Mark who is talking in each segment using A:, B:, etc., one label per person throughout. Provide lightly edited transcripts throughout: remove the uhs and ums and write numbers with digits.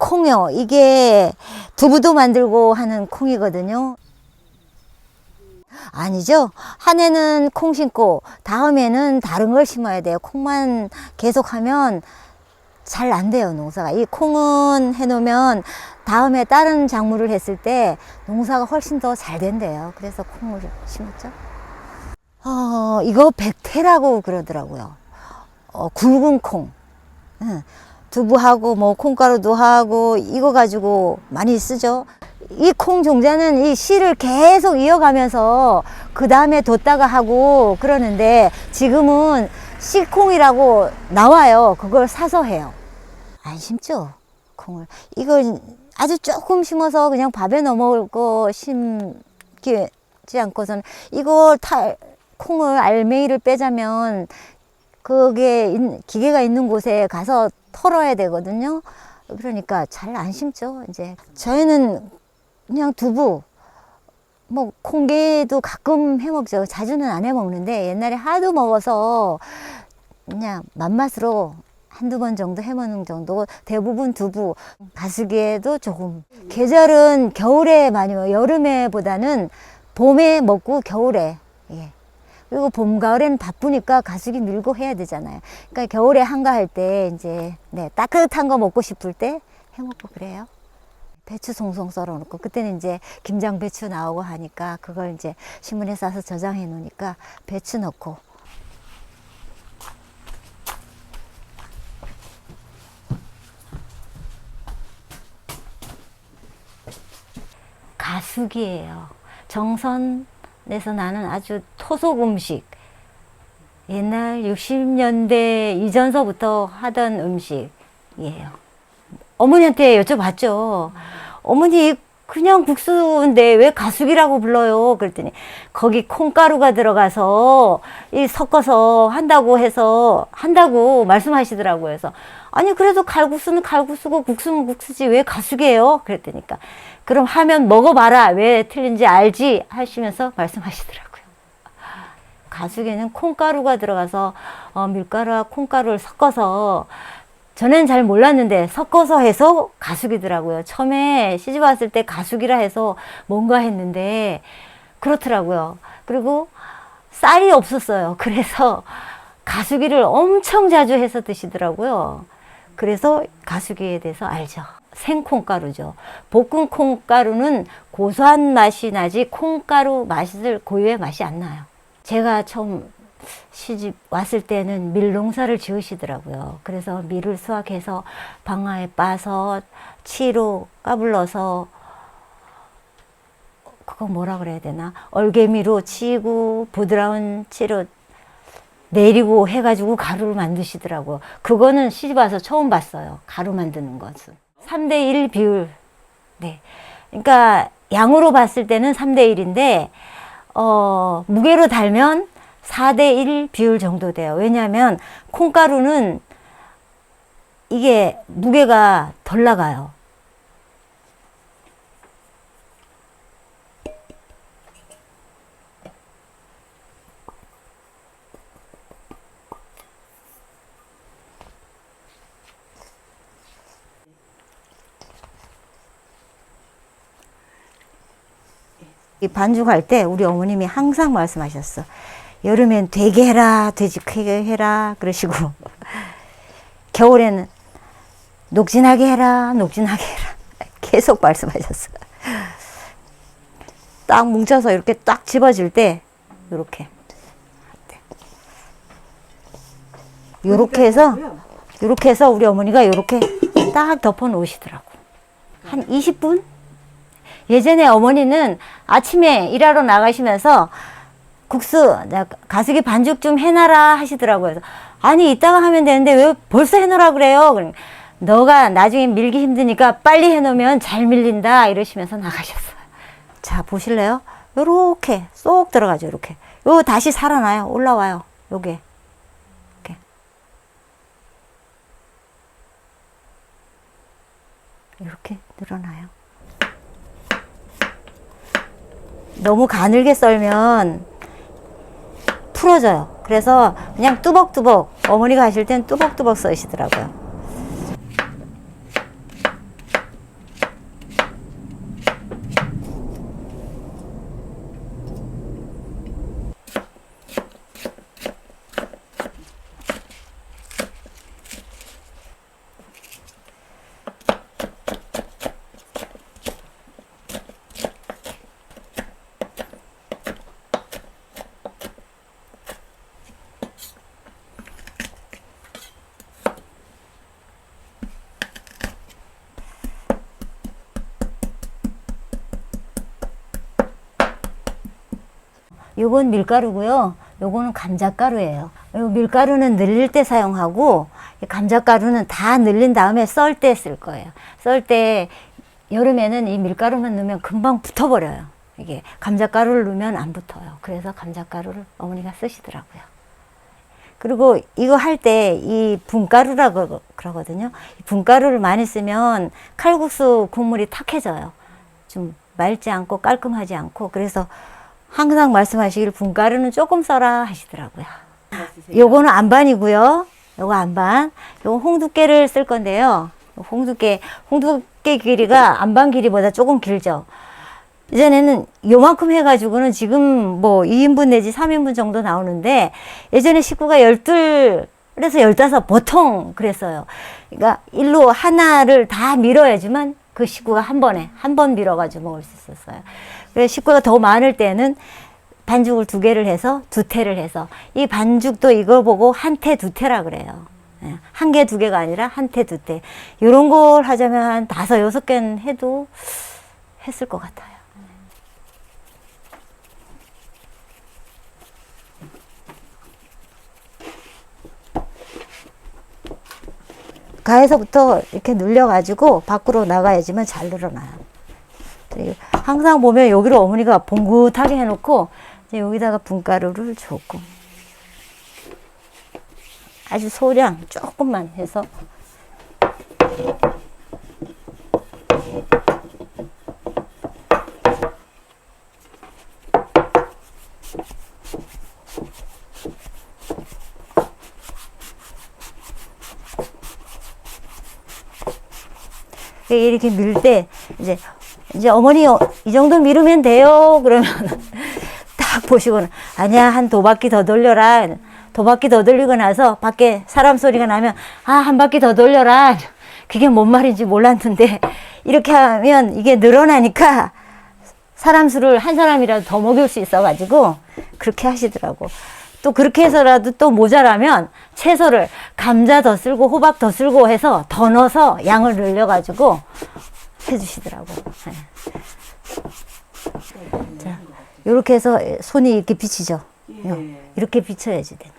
A: 콩이요. 이게 두부도 만들고 하는 콩이거든요. 아니죠. 한 해는 콩 심고 다음에는 다른 걸 심어야 돼요. 콩만 계속하면 잘 안 돼요, 농사가. 이 콩은 해놓으면 다음에 다른 작물을 했을 때 농사가 훨씬 더 잘 된대요. 그래서 콩을 심었죠. 이거 백태라고 그러더라고요. 굵은 콩. 두부하고 뭐 콩가루도 하고 이거 가지고 많이 쓰죠. 이 콩 종자는 이 씨를 계속 이어가면서 그 다음에 뒀다가 하고 그러는데 지금은 씨콩이라고 나와요. 그걸 사서 해요. 안 심죠, 콩을. 이걸 아주 조금 심어서 그냥 밥에 넣어 먹을 거 심지 않고서는 이거 콩을 알맹이를 빼자면 그게 기계가 있는 곳에 가서 털어야 되거든요. 그러니까 잘 안 심죠. 이제 저희는 그냥 두부, 뭐 콩게도 가끔 해 먹죠. 자주는 안 해 먹는데 옛날에 하도 먹어서 그냥 맛맛으로 한두 번 정도 해 먹는 정도고, 대부분 두부, 가스기에도 조금. 계절은 겨울에 많이 먹어요. 여름에보다는 봄에 먹고 겨울에. 예. 그리고 봄, 가을에는 바쁘니까 가수기 밀고 해야 되잖아요. 그러니까 겨울에 한가할 때 이제 따뜻한 거 먹고 싶을 때 해 먹고 그래요. 배추 송송 썰어 놓고, 그때는 이제 김장 배추 나오고 하니까 그걸 이제 신문에 싸서 저장해 놓으니까 배추 넣고. 가수기예요. 정선에서 나는 아주 토속 음식, 옛날 60년대 이전서부터 하던 음식이에요. 어머니한테 여쭤봤죠. 어머니, 그냥 국수인데 왜 가수기라고 불러요? 그랬더니 거기 콩가루가 들어가서 섞어서 한다고 말씀하시더라고요. 그래서 아니, 그래도 칼국수는 칼국수고 국수는 국수지 왜 가수기예요? 그랬더니까 그럼 하면 먹어봐라, 왜 틀린지 알지? 하시면서 말씀하시더라고요. 가수기는 콩가루가 들어가서 밀가루와 콩가루를 섞어서, 전에는 잘 몰랐는데 섞어서 해서 가수기더라고요. 처음에 시집 왔을 때 가수기라 해서 뭔가 했는데 그렇더라고요. 그리고 쌀이 없었어요. 그래서 가수기를 엄청 자주 해서 드시더라고요. 그래서 가수기에 대해서 알죠. 생콩가루죠. 볶은 콩가루는 고소한 맛이 나지 콩가루 맛을 고유의 맛이 안 나요. 제가 처음 시집 왔을 때는 밀 농사를 지으시더라고요. 그래서 밀을 수확해서 방아에 빠서 치로 까불러서, 그거 뭐라 그래야 되나, 얼개미로 치고 부드러운 치로 내리고 해가지고 가루를 만드시더라고요. 그거는 시집 와서 처음 봤어요. 가루 만드는 것은 3대1 비율. 네, 그러니까 양으로 봤을 때는 3대1인데 무게로 달면 4대1 비율 정도 돼요. 왜냐하면 콩가루는 이게 무게가 덜 나가요. 이 반죽할 때 우리 어머님이 항상 말씀하셨어. 여름엔 되게 해라, 돼지 크게 해라 그러시고 겨울에는 녹진하게 해라, 녹진하게 해라 계속 말씀하셨어. 딱 뭉쳐서 이렇게 딱 집어질 때 이렇게 해서 우리 어머니가 이렇게 딱 덮어 놓으시더라고. 한 20분? 예전에 어머니는 아침에 일하러 나가시면서 국수, 가수기 반죽 좀 해놔라 하시더라고요. 그래서 아니, 이따가 하면 되는데 왜 벌써 해놓으라 그래요? 그러니까 너가 나중에 밀기 힘드니까 빨리 해놓으면 잘 밀린다 이러시면서 나가셨어요. 자, 보실래요? 요렇게 쏙 들어가죠. 이렇게 요 다시 살아나요. 올라와요. 요게 이렇게 늘어나요. 너무 가늘게 썰면 풀어져요. 그래서 그냥 뚜벅뚜벅, 어머니가 하실 땐 뚜벅뚜벅 썰시더라고요. 요건 밀가루고요. 요거는 감자가루예요. 요 밀가루는 늘릴 때 사용하고 이 감자가루는 다 늘린 다음에 썰 때 쓸 거예요. 썰 때 여름에는 이 밀가루만 넣으면 금방 붙어버려요. 이게 감자가루를 넣으면 안 붙어요. 그래서 감자가루를 어머니가 쓰시더라고요. 그리고 이거 할 때 이 분가루라고 그러거든요. 이 분가루를 많이 쓰면 칼국수 국물이 탁해져요. 좀 맑지 않고 깔끔하지 않고. 그래서 항상 말씀하시길 분가루는 조금 써라 하시더라고요. 요거는 안반이고요. 요거 안반. 요거 홍두깨를 쓸 건데요. 홍두깨 길이가 안반 길이보다 조금 길죠. 예전에는 요만큼 해가지고는 지금 뭐 2인분 내지 3인분 정도 나오는데 예전에 식구가 12에서 15 보통 그랬어요. 그러니까 일로 하나를 다 밀어야지만 그 식구가 한 번 밀어가지고 먹을 수 있었어요. 그래서 식구가 더 많을 때는 반죽을 2개를 해서 2태를 해서 이 반죽도 이걸 보고 1태 2태라 그래요. 1개 2개가 아니라 1태 2태. 이런 걸 하자면 한 5, 6개는 해도 했을 것 같아요. 가에서부터 이렇게 눌려가지고 밖으로 나가야지만 잘 늘어나요. 항상 보면 여기로 어머니가 봉긋하게 해놓고 이제 여기다가 분가루를 조금 아주 소량 조금만 해서 이렇게 밀 때 이제 어머니 이 정도 밀으면 돼요. 그러면 딱 보시고는 아니야 한 2바퀴 더 돌려라. 2바퀴 더 돌리고 나서 밖에 사람 소리가 나면 아, 한 바퀴 더 돌려라. 그게 뭔 말인지 몰랐는데 이렇게 하면 이게 늘어나니까 사람 수를 한 사람이라도 더 먹일 수 있어가지고 그렇게 하시더라고. 또 그렇게 해서라도 또 모자라면 채소를 감자 더 쓸고 호박 더 쓸고 해서 더 넣어서 양을 늘려가지고 해주시더라고. 네. 자, 이렇게 해서 손이 이렇게 비치죠. 이렇게 비쳐야지 되는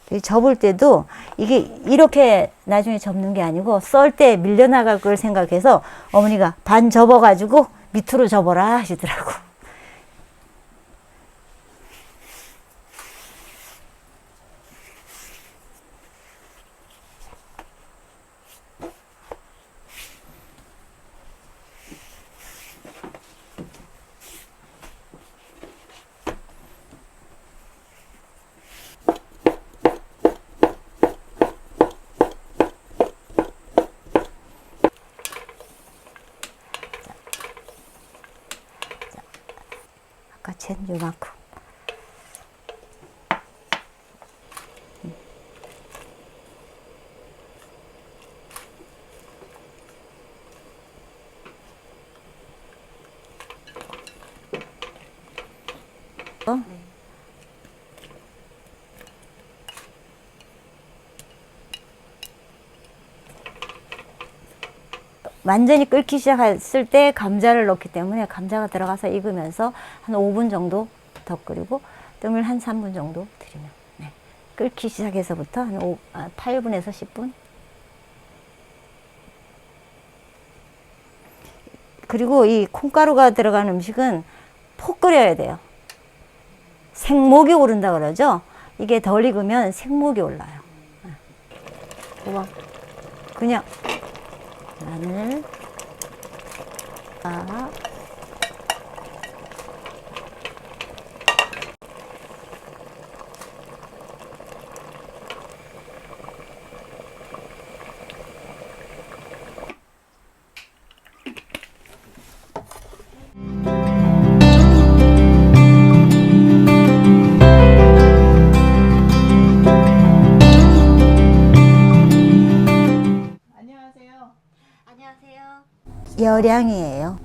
A: 거야. 접을 때도 이게 이렇게 나중에 접는 게 아니고 썰 때 밀려나갈 걸 생각해서 어머니가 반 접어가지고 밑으로 접어라 하시더라고. 아까 잰 요만큼. 완전히 끓기 시작했을 때 감자를 넣기 때문에 감자가 들어가서 익으면서 한 5분 정도 더 끓이고 뜸을 한 3분 정도 들이면 네. 끓기 시작해서부터 한 8분에서 10분. 그리고 이 콩가루가 들어간 음식은 푹 끓여야 돼요. 생목이 오른다 그러죠. 이게 덜 익으면 생목이 올라요. 그냥 마늘, 파, 여량이에요.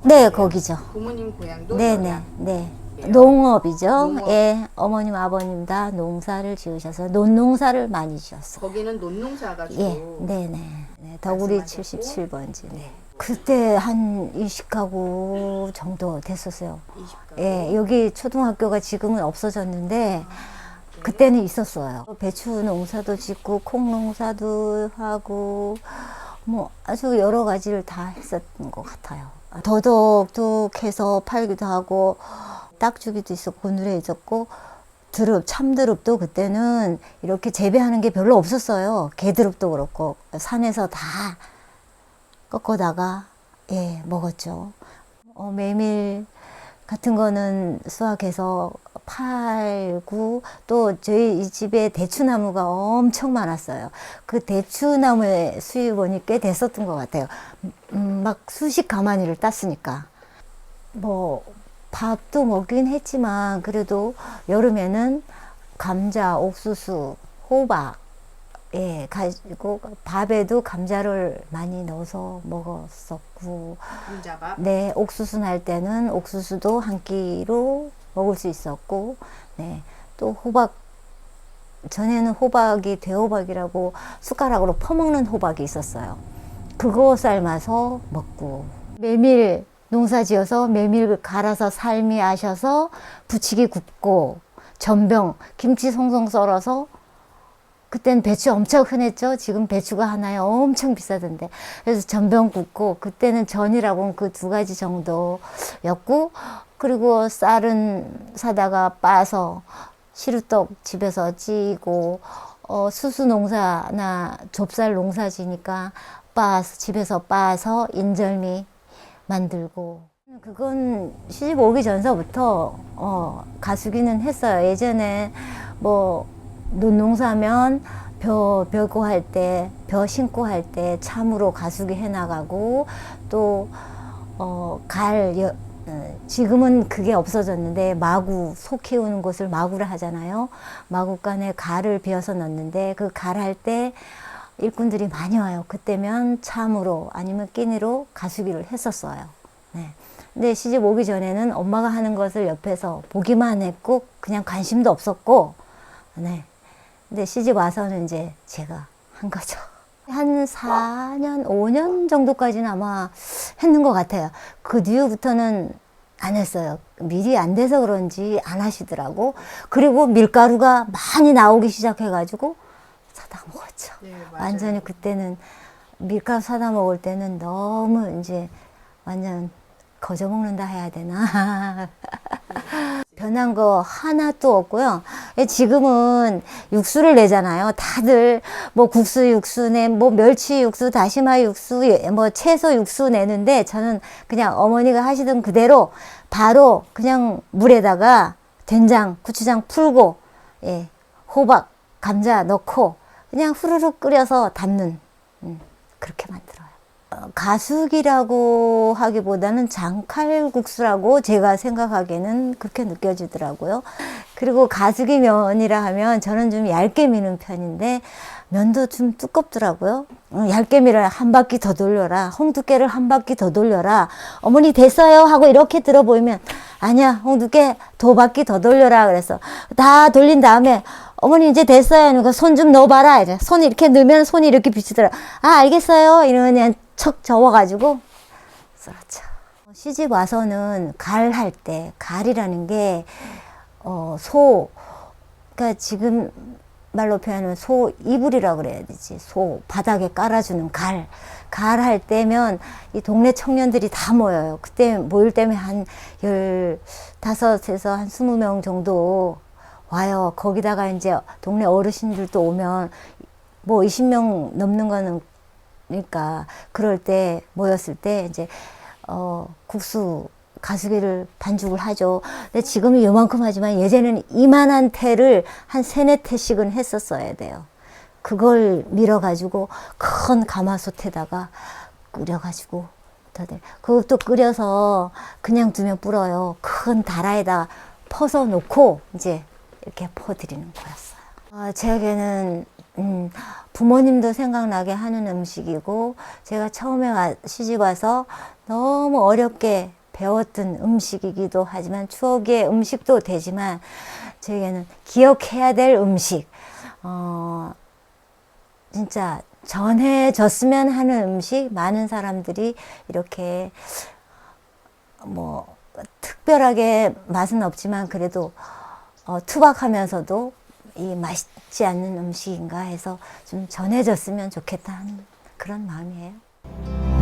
A: 네, 거기죠.
B: 부모님 고향도
A: 네네,
B: 여량.
A: 네. 농업이죠.
B: 농업.
A: 예, 어머님, 아버님 다 농사를 지으셔서 논농사를 많이 지었어요.
B: 거기는 논농사 가지고
A: 예, 네네. 네, 덕우리
B: 말씀하셨고.
A: 77번지. 네. 그때 한 20가구 정도 됐었어요.
B: 20가구.
A: 예, 여기 초등학교가 지금은 없어졌는데 그때는 있었어요. 배추 농사도 짓고 콩 농사도 하고 뭐 아주 여러 가지를 다 했었던 것 같아요. 더덕도 캐서 팔기도 하고 딱주기도 있었고 누에 있었고 드릅, 참드릅도 그때는 이렇게 재배하는 게 별로 없었어요. 개드릅도 그렇고 산에서 다 꺾어다가 예 먹었죠. 메밀 같은 거는 수확해서 팔고 또 저희 이 집에 대추나무가 엄청 많았어요. 그 대추나무의 수입원이 꽤 됐었던 것 같아요. 막 수십 가마니를 땄으니까 뭐 밥도 먹긴 했지만 그래도 여름에는 감자, 옥수수, 호박 예, 가지고 밥에도 감자를 많이 넣어서 먹었었고
B: 감자밥.
A: 네, 옥수수 날 때는 옥수수도 한 끼로 먹을 수 있었고 네, 또 호박 전에는 호박이 대호박이라고 숟가락으로 퍼먹는 호박이 있었어요. 그거 삶아서 먹고 메밀 농사 지어서 메밀 갈아서 삶이 아셔서 부치기 굽고 전병 김치 송송 썰어서 그땐 배추 엄청 흔했죠. 지금 배추가 하나에 엄청 비싸던데. 그래서 전병 굽고 그때는 전이라고는 그 두 가지 정도였고 그리고 쌀은 사다가 빻아서 시루떡 집에서 찌고 수수 농사나 좁쌀 농사 지니까 집에서 빻아서 인절미 만들고 그건 시집 오기 전서부터 가수기는 했어요. 예전에 뭐 논농사면 벼고 할 때, 벼 심고 할 때 참으로 가수기 해나가고 또 지금은 그게 없어졌는데 마구 소 키우는 곳을 마구를 하잖아요. 마구간에 갈을 베어서 넣는데 그 갈 할 때 일꾼들이 많이 와요. 그때면 참으로 아니면 끼니로 가수기를 했었어요. 네. 근데 시집 오기 전에는 엄마가 하는 것을 옆에서 보기만 했고 그냥 관심도 없었고 네. 근데 시집 와서는 이제 제가 한 거죠. 한 4년, 5년 정도까지는 아마 했는 것 같아요. 그 뒤부터는 안 했어요. 밀이 안 돼서 그런지 안 하시더라고. 그리고 밀가루가 많이 나오기 시작해가지고 사다 먹었죠.
B: 네, 맞아요.
A: 완전히 그때는 밀가루 사다 먹을 때는 너무 이제 완전 거저 먹는다 해야 되나. 변한 거 하나도 없고요. 지금은 육수를 내잖아요. 다들 뭐 국수 육수 내, 뭐 멸치 육수, 다시마 육수, 뭐 채소 육수 내는데 저는 그냥 어머니가 하시던 그대로 바로 그냥 물에다가 된장, 고추장 풀고 예, 호박, 감자 넣고 그냥 후루룩 끓여서 담는 그렇게 만들어요. 가숙이라고 하기보다는 장칼국수라고 제가 생각하기에는 그렇게 느껴지더라고요. 그리고 가숙이 면이라 하면 저는 좀 얇게 미는 편인데 면도 좀 두껍더라고요. 얇게 밀어라. 한 바퀴 더 돌려라. 홍두깨를 한 바퀴 더 돌려라. 어머니 됐어요 하고 이렇게 들어 보이면 아니야 홍두깨 두 바퀴 더 돌려라. 그래서 다 돌린 다음에 어머니 이제 됐어요. 그러니까 손 좀 넣어봐라. 이제 손 이렇게 넣으면 손이 이렇게 비치더라. 아 알겠어요. 이러면 그냥 척 저어가지고 썰었죠. 시집 와서는 갈 할 때 갈이라는 게 그러니까 지금 말로 표현하면 소 이불이라고 그래야 되지. 소 바닥에 깔아주는 갈 할 때면 이 동네 청년들이 다 모여요. 그때 모일 때면 한 15에서 한 20명 정도 와요. 거기다가 이제 동네 어르신들도 오면 뭐 20명 넘는 거는 그러니까 그럴 때 모였을 때 이제 국수 가수기를 반죽을 하죠. 근데 지금은 요만큼 하지만 예전에는 이만한 태를 한 3-4태씩은 했었어야 돼요. 그걸 밀어가지고 큰 가마솥에다가 끓여가지고 그것도 끓여서 그냥 두면 불어요. 큰 다라에다 퍼서 놓고 이제 이렇게 퍼드리는 거였어요. 제에게는 부모님도 생각나게 하는 음식이고 제가 처음에 시집 와서 너무 어렵게 배웠던 음식이기도 하지만 추억의 음식도 되지만 저에게는 기억해야 될 음식 진짜 전해졌으면 하는 음식, 많은 사람들이 이렇게 뭐 특별하게 맛은 없지만 그래도 투박하면서도 이 맛있지 않는 음식인가 해서 좀 전해졌으면 좋겠다 하는 그런 마음이에요.